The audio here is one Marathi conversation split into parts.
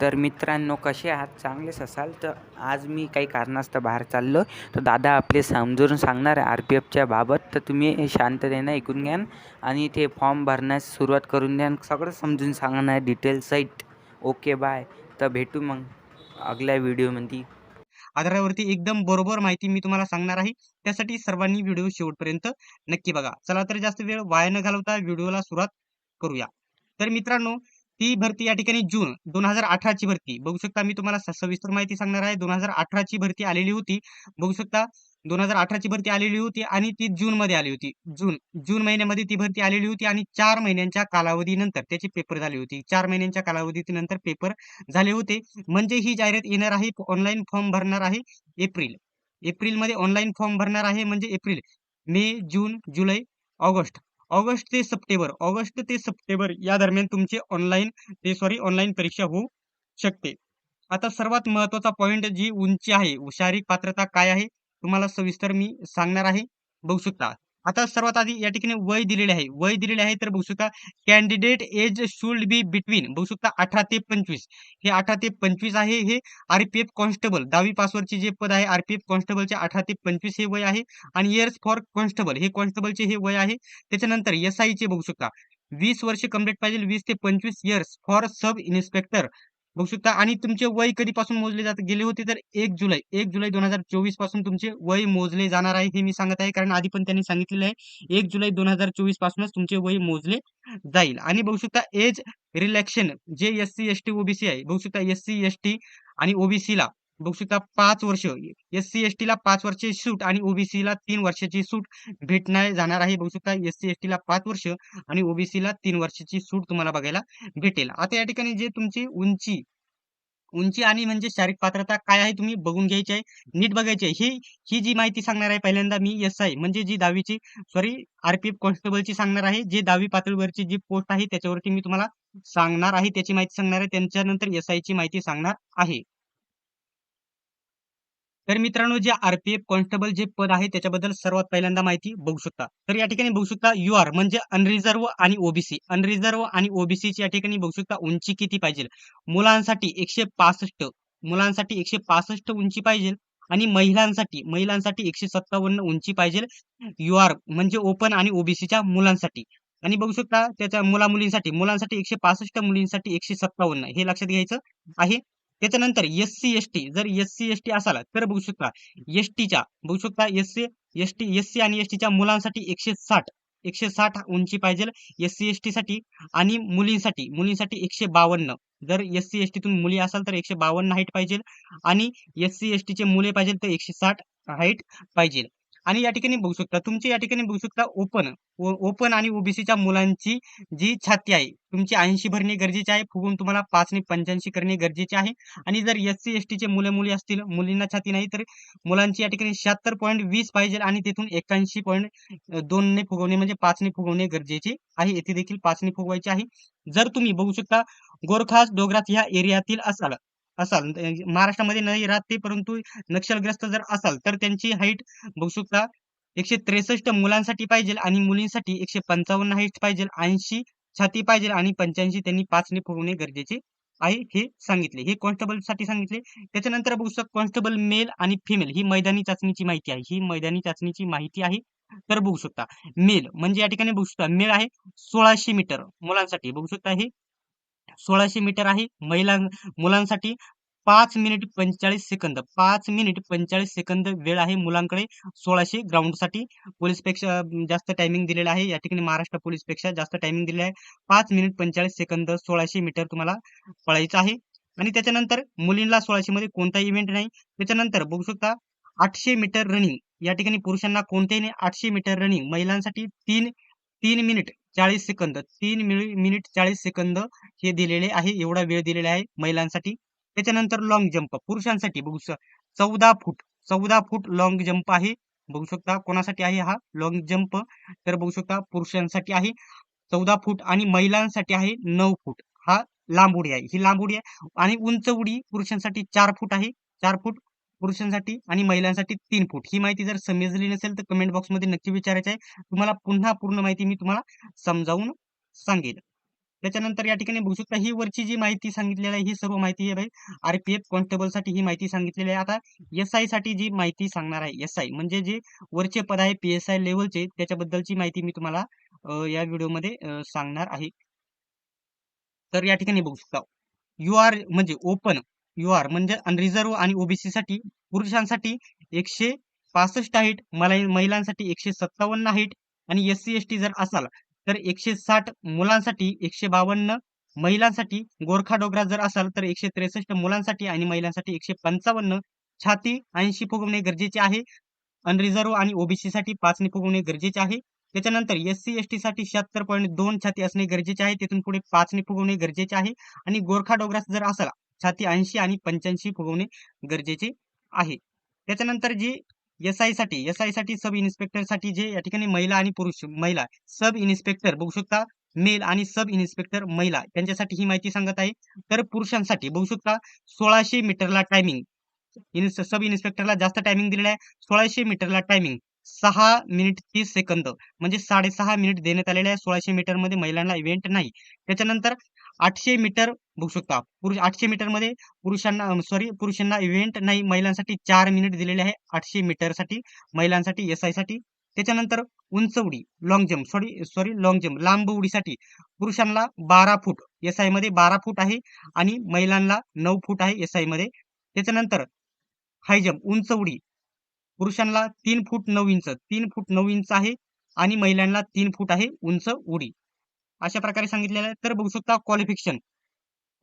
तर मित्रांनो, कसे आहात? चांगलेच असाल. तर आज मी काही कारणास्तव बाहेर चाललो, तर दादा आपले समजावून सांगणार आहे RPFच्या बाबत. तर तुम्ही शांततेने ऐकून घ्या आणि ते फॉर्म भरण्यास सुरुवात करून द्या. सगळं समजून सांगणार डिटेल सहित. Okay, bye. तर भेटू मग अगल्या व्हिडिओमध्ये. आधारावरती एकदम बरोबर माहिती मी तुम्हाला सांगणार आहे. त्यासाठी सर्वांनी व्हिडिओ शेवटपर्यंत नक्की बघा. चला तर जास्त वेळ वाया न घालवता व्हिडिओला सुरुवात करूया. तर मित्रांनो, ती भरती या ठिकाणी जून 2018 ची भरती बघू शकता. मी तुम्हाला सविस्तर माहिती सांगणार आहे. 2018 ची भरती आलेली होती. बघू शकता 2018 ची भरती आलेली होती आणि ती जून मध्ये आली होती. जून महिन्यामध्ये ती भरती आलेली होती आणि 4 महिन्यांच्या कालावधीनंतर त्याचे पेपर झाले होते. 4 महिन्यांच्या कालावधीनंतर पेपर झाले होते. म्हणजे ही जाहिरात येणार आहे. ऑनलाईन फॉर्म भरणार आहे एप्रिल. एप्रिलमध्ये ऑनलाईन फॉर्म भरणार आहे. म्हणजे एप्रिल, मे, जून, जुलै, ऑगस्ट. ऑगस्ट ते सप्टेंबर या दरम्यान तुमचे ऑनलाईन परीक्षा होऊ शकते. आता सर्वात महत्वाचा पॉइंट, जी उंची आहे, शारीरिक पात्रता काय आहे तुम्हाला सविस्तर मी सांगणार आहे. बघू शकता. आता सर्वात आधी या ठिकाणी वय दिलेले आहे. वय दिलेले आहे तर बघू शकता, candidate age should be between, बघू शकता, 18 ते 25. हे 18 ते 25 आहे. हे RPF कॉन्स्टेबल 10वी पासवरचे जे पद आहे RPF कॉन्स्टेबलचे 18 ते 25 हे वय आहे. आणि इयर्स फॉर कॉन्स्टेबल, हे कॉन्स्टेबलचे हे वय आहे. त्याच्यानंतर SI चे बघू शकता 20 वर्ष कंप्लीट पाहिजे. 20 ते 25 इयर्स फॉर सब इन्स्पेक्टर बघू शकता. आणि तुमचे वय कधीपासून मोजले जात गेले होते तर 1 जुलै 2024 पासून तुमचे वय मोजले जाणार आहे. हे मी सांगत आहे कारण आधी पण त्यांनी सांगितलेलं आहे 1 जुलै 2024 पासूनच तुमचे वय मोजले जाईल. आणि बघू शकता एज रिलॅक्शन, जे SC ST OBC आहे, बघू शकता SC ST आणि OBC ला बघू शकता 5 वर्ष, SC ST ला 5 वर्षाची सूट आणि OBC ला 3 वर्षाची सूट भेटणार जाणार आहे. बघू शकता SC ST ला 5 वर्ष आणि OBC ला 3 वर्षाची सूट तुम्हाला बघायला भेटेल. आता या ठिकाणी जे तुमची उंची उंची आणि म्हणजे शारीरिक पात्रता काय आहे तुम्ही बघून घ्यायची आहे, नीट बघायची आहे. ही ही जी माहिती सांगणार आहे पहिल्यांदा मी SI म्हणजे जी 10वीची सॉरी RPF कॉन्स्टेबलची सांगणार आहे. जे 10वी पातळीवरची जी पोस्ट आहे त्याच्यावरती मी तुम्हाला सांगणार आहे, त्याची माहिती सांगणार आहे. त्यांच्यानंतर SI ची माहिती सांगणार आहे. तर मित्रांनो, जे RPF कॉन्स्टेबल जे पद आहे त्याच्याबद्दल सर्वात पहिल्यांदा माहिती बघू शकता. तर या ठिकाणी बघू शकता UR म्हणजे अनरिझर्व आणि OBC. अनरिझर्व आणि OBC ची या ठिकाणी बघू शकता उंची किती पाहिजे. मुलांसाठी 165, मुलांसाठी 165 उंची पाहिजे. आणि महिलांसाठी 157 उंची पाहिजे. UR म्हणजे ओपन आणि OBCच्या मुलांसाठी. आणि बघू शकता त्याच्या मुलांसाठी 165, मुलींसाठी 157, हे लक्षात घ्यायचं आहे. त्याच्यानंतर SC ST, जर SC ST असाल तर बघू शकता बघू शकता SC आणि STच्या मुलांसाठी 160 उंची पाहिजे SC ST साठी. आणि मुलींसाठी 152, जर SC ST तून मुली असाल तर 152 हाईट पाहिजे. आणि SC ST चे मुले पाहिजे तर 160 हाईट पाहिजे. आणि या ठिकाणी बघू शकता तुमची या ठिकाणी बघू शकता ओपन आणि OBCच्या मुलांची जी छाती आहे तुमची 80 भरणे गरजेचे आहे. फुगून तुम्हाला 5 ने 85 करणे गरजेचे आहे. आणि जर SC ST चे मुली असतील, मुलींना छाती नाही, तर मुलांची या ठिकाणी 76.20 पाहिजे आणि तिथून 81.2 ने फुगवणे म्हणजे 5 ने फुगवणे गरजेचे आहे. येथे देखील 5 ने फुगवायचे आहे. जर तुम्ही बघू शकता गोरखास डोंगरात ह्या एरियातील असाल असाल महाराष्ट्रामध्ये नाही राहत ते, परंतु नक्षलग्रस्त जर असाल तर त्यांची हाईट बघू शकता 163 मुलांसाठी पाहिजे आणि मुलींसाठी 155 हाईट पाहिजे. 80 छाती पाहिजे आणि 85 त्यांनी 5 ने फुगवणे गरजेचे आहे, हे सांगितले. हे कॉन्स्टेबल साठी सांगितले. त्याच्यानंतर बघू शकता कॉन्स्टेबल मेल आणि फिमेल, ही मैदानी चाचणीची माहिती आहे. ही मैदानी चाचणीची माहिती आहे. तर बघू शकता मेल म्हणजे या ठिकाणी बघू शकता मेल आहे 1600 मीटर मुलांसाठी. बघू शकता हे 1600 मीटर आहे. मुलांसाठी 5 मिनिट 45 सेकंद, 5 मिनिट 45 सेकंद वेळ आहे मुलांकडे 1600 ग्राउंडसाठी. पोलीसपेक्षा जास्त टायमिंग दिलेला आहे. या ठिकाणी महाराष्ट्र पोलीसपेक्षा जास्त टायमिंग दिलेला आहे. 5 मिनिट 45 सेकंद 1600 मीटर तुम्हाला पळायचं आहे. आणि त्याच्यानंतर मुलींना 1600 मध्ये कोणताही इव्हेंट नाही. त्याच्यानंतर बघू शकता 800 मीटर रनिंग, या ठिकाणी पुरुषांना कोणतेही नाही. 800 मीटर रनिंग महिलांसाठी 3 मिनिट 40 सेकंद, 3 मिनिट 40 सेकंद हे दिलेले आहे. एवढा वेळ दिलेला आहे महिलांसाठी. त्याच्यानंतर लॉंग जंप पुरुषांसाठी बघू शकता 14 फूट लॉंग जंप आहे. बघू शकता कोणासाठी आहे हा लॉंग जंप, तर बघू शकता पुरुषांसाठी आहे 14 फूट आणि महिलांसाठी आहे 9 फूट. हा लांब उडी आहे, ही लांब उडी आहे. आणि उंच उडी पुरुषांसाठी 4 फूट आहे. 4 फूट पुरुषांसाठी आणि महिलांसाठी 3 फूट. ही माहिती जर समजली नसेल तर कमेंट बॉक्समध्ये नक्की विचारायचं आहे. तुम्हाला पुन्हा पूर्ण माहिती मी तुम्हाला समजावून सांगेन. त्याच्यानंतर या ठिकाणी बघू शकता ही वरची जी माहिती सांगितलेली आहे ही सर्व माहिती आहे भाई आरपीएफ कॉन्स्टेबलसाठी ही माहिती सांगितलेली आहे. आता एसआय साठी जी माहिती सांगणार आहे, एसआय म्हणजे जे वरचे पद आहे पीएसआय लेवलचे त्याच्याबद्दलची माहिती मी तुम्हाला या व्हिडिओमध्ये सांगणार आहे. तर या ठिकाणी बघू शकता युआर म्हणजे ओपन, युआर म्हणजे अनरिझर्व आणि ओबीसी साठी पुरुषांसाठी 165 हाईट, महिलांसाठी 157 हाईट आणि एससी एसटी जर असाल तर 160, मुलांसाठी 152, महिलांसाठी गोरखा डोगरा जर असाल तर 163 मुलांसाठी आणि महिलांसाठी 155, छाती 80 फुगवणे गरजेचे आहे. अनरिझर्व आणि ओबीसी साठी 5 ने फुगवणे गरजेचे आहे. त्याच्यानंतर एससी एसटी साठी 76.2 छाती असणे गरजेचे आहे. तिथून पुढे 5 ने फुगवणे गरजेचे आहे आणि गोरखा डोगरास जर असेल छाती 80 आणि 85 फुगवणे गरजेचे आहे. त्याच्यानंतर जी एसआय साठी सब इन्स्पेक्टर साठी जे या ठिकाणी महिला आणि पुरुष, महिला सब इन्स्पेक्टर बघू शकता मेल आणि सब इन्स्पेक्टर महिला त्यांच्यासाठी ही माहिती सांगत आहे. तर पुरुषांसाठी बघू शकता 1600 मीटरला टायमिंग, सब इन्स्पेक्टरला जास्त टायमिंग दिलेला आहे. 1600 मीटरला टायमिंग 6 मिनिट 30 सेकंद म्हणजे 6.5 मिनिट देण्यात आलेले आहे. 1600 मीटर मध्ये महिलांना इव्हेंट नाही. त्याच्यानंतर 800 मीटर बघू शकता 800 मीटर मध्ये पुरुषांना इव्हेंट नाही. महिलांसाठी 4 मिनिट दिलेले आहे 800 मीटर साठी महिलांसाठी एसआय साठी. त्याच्यानंतर उंच उडी लॉंग जम्प लॉंग जम्प लांब उडीसाठी पुरुषांना 12 फूट एसआय मध्ये 12 फूट आहे आणि महिलांना 9 फूट आहे एसआय मध्ये. त्याच्यानंतर हाय जम्प उंच उडी पुरुषांना 3 फूट 9 इंच आहे आणि महिलांना 3 फूट आहे उंच उडी. अशा प्रकारे सांगितलेलं आहे. तर बघू शकता क्वालिफिकेशन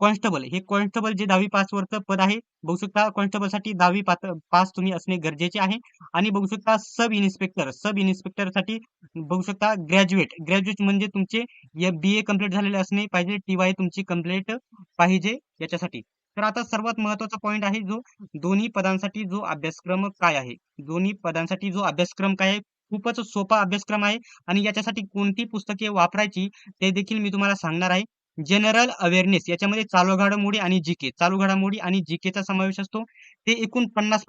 कॉन्स्टेबल, हे कॉन्स्टेबल जे 10वी पास वरचं पद आहे बघू शकता कॉन्स्टेबल साठी 10वी पास तुम्ही असणे गरजेचे आहे. आणि बघू शकता सब इन्स्पेक्टर साठी बघू शकता ग्रॅज्युएट म्हणजे तुमचे BA कंप्लीट झालेले असणे पाहिजे, TY तुमची कंप्लीट पाहिजे याच्यासाठी. तर आता सर्वात महत्वाचा पॉइंट आहे जो दोन्ही पदांसाठी जो अभ्यासक्रम काय आहे, दोन्ही पदांसाठी जो अभ्यासक्रम काय आहे खूपच सोपा अभ्यासक्रम आहे आणि याच्यासाठी कोणती पुस्तके वापरायची ते देखील मी तुम्हाला सांगणार आहे. जनरल अवेअरनेस याच्यामध्ये चालू घडामोडी आणि जीकेचा समावेश असतो. ते एकूण 50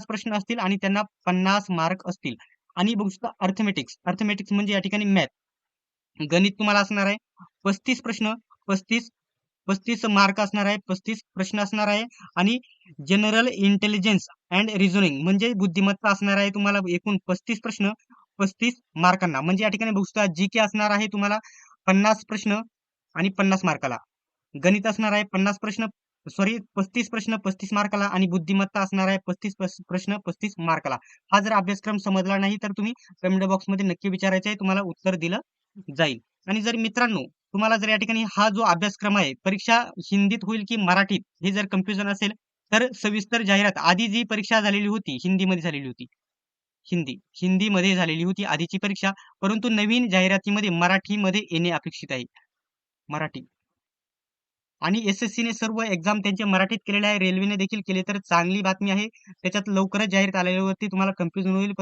प्रश्न असतील आणि त्यांना 50 मार्क असतील. आणि बघू शकता अर्थमेटिक्स म्हणजे या ठिकाणी मॅथ गणित तुम्हाला असणार आहे 35 प्रश्न, 35 मार्क असणार आहे, 35 प्रश्न असणार आहे. आणि जनरल इंटेलिजन्स अँड रिझनिंग म्हणजे बुद्धिमत्ता असणार आहे तुम्हाला एकूण 35 प्रश्न 35 मार्कांना. म्हणजे या ठिकाणी बघू शकता जीके असणार आहे तुम्हाला 50 प्रश्न आणि 50 मार्काला. गणित असणार आहे 35 प्रश्न 35 मार्काला आणि बुद्धिमत्ता असणार आहे 35 प्रश्न 35 मार्काला. हा जर अभ्यासक्रम समजला नाही तर तुम्ही कमेंट बॉक्स मध्ये नक्की विचारायचे आहे, तुम्हाला उत्तर दिलं जाईल. आणि जर मित्रांनो तुम्हाला जर या ठिकाणी हा जो अभ्यासक्रम आहे परीक्षा हिंदीत होईल की मराठीत हे जर कन्फ्युजन असेल तर सविस्तर जाहिरात आधी जी परीक्षा झालेली होती हिंदीमध्ये झालेली होती, हिंदीमध्ये झालेली होती आधीची परीक्षा, परंतु नवीन जाहिरातीमध्ये मराठीमध्ये येणे अपेक्षित आहे. मराठी आणि SSC ने सर्व एक्झाम त्यांच्या मराठीत केलेल्या आहे, रेल्वेने देखील केले तर चांगली बातमी आहे. त्याच्यात लवकरच जाहिरात आल्यावरती तुम्हाला कन्फ्युजन होईल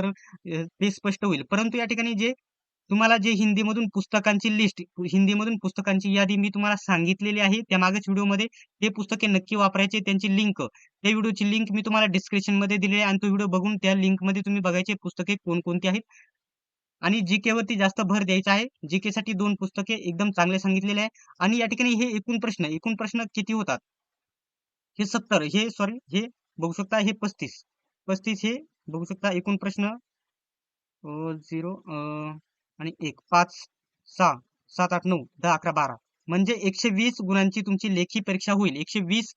ते स्पष्ट होईल. परंतु या ठिकाणी जे तुम्हाला जे हिंदीमधून पुस्तकांची लिस्ट, हिंदीमधून पुस्तकांची यादी मी तुम्हाला सांगितलेली आहे त्या मागच व्हिडिओमध्ये, ते पुस्तके नक्की वापरायचे. त्यांची लिंक, त्या व्हिडिओची लिंक मी तुम्हाला डिस्क्रिप्शन मध्ये दिली आहे आणि तो व्हिडिओ बघून त्या लिंक मध्ये तुम्ही बघायचे पुस्तके कोणकोणती आहेत. आणि जीके वरती जास्त भर द्यायचा आहे. जीके साठी 2 पुस्तके एकदम चांगले सांगितलेले आहे. आणि या ठिकाणी हे एकूण प्रश्न किती होतात, हे 70, हे बघू शकता हे 35 हे बघू शकता एकूण प्रश्न 0 आणि 1 5 6 7 8 9 10 11 12 म्हणजे 120 गुणांची तुमची लेखी परीक्षा होईल. 120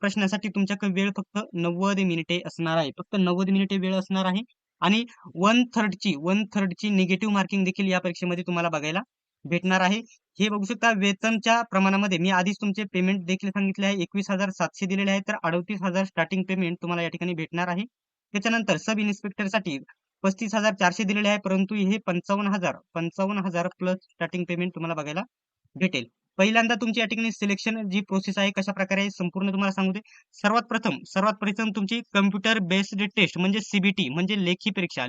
प्रश्नासाठी तुमच्याकडे वेळ फक्त 90 मिनिटे असणार आहे, फक्त 90 मिनिटे वेळ असणार आहे. आणि 1/3 ची निगेटिव्ह मार्किंग देखील या परीक्षेमध्ये तुम्हाला बघायला भेटणार आहे. हे बघू शकता वेतनच्या प्रमाणामध्ये मी आधीच तुमचे पेमेंट देखील सांगितले आहे, 21,700 दिलेले आहे, तर 38,000 स्टार्टिंग पेमेंट तुम्हाला या ठिकाणी भेटणार आहे. त्याच्यानंतर सब इन्स्पेक्टर साठी 35,400 दिलेले आहे, परंतु हे 55,000 प्लस स्टार्टिंग पेमेंट तुम्हाला बघायला भेटेल. पहिल्यांदा तुमची या ठिकाणी सिलेक्शन जी प्रोसेस आहे कशा प्रकारे संपूर्ण तुम्हाला सांगू दे. सर्वात प्रथम तुमची कम्प्युटर बेस्ड टेस्ट म्हणजे CBT म्हणजे लेखी परीक्षा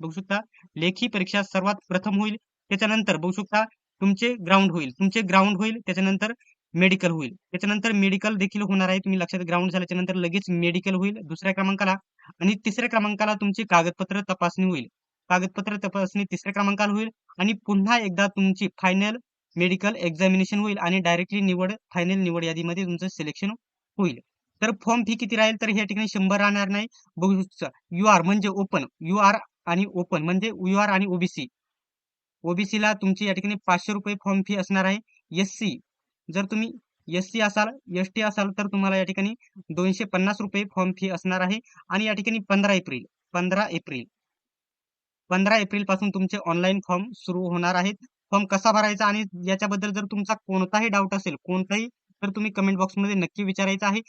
बघू शकता. लेखी परीक्षा सर्वात प्रथम होईल. त्याच्यानंतर बघू शकता तुमचे ग्राउंड होईल, त्याच्यानंतर मेडिकल होईल, त्याच्यानंतर मेडिकल देखील होणार आहे. तुम्ही लक्षात, ग्राउंड झाल्याच्या नंतर लगेच मेडिकल होईल दुसऱ्या क्रमांकाला. आणि तिसऱ्या क्रमांकाला तुमची कागदपत्र तपासणी होईल. तिसऱ्या क्रमांकाला होईल आणि पुन्हा एकदा तुमची फायनल मेडिकल एक्झामिनेशन होईल आणि डायरेक्टली फायनल निवड यादीमध्ये तुमचं सिलेक्शन होईल. तर फॉर्म फी किती राहील? तर या ठिकाणी 100 राहणार नाही. बघू शकता UR म्हणजे ओपन, UR आणि ओपन म्हणजे UR आणि ओबीसी. ओबीसीला तुमची या ठिकाणी ₹500 फॉर्म फी असणार आहे. एससी जर तुम्ही एससी असाल, एसटी असाल तर तुम्हाला या ठिकाणी ₹250 फॉर्म फी असणार आहे. आणि या ठिकाणी 15 एप्रिल पासून तुमचे ऑनलाईन फॉर्म सुरू होणार आहेत. फॉर्म कसा भरायचा आणि याच्याबद्दल जर तुमचा कोणताही डाऊट असेल, तर तुम्ही कमेंट बॉक्समध्ये नक्की विचारायचा आहे.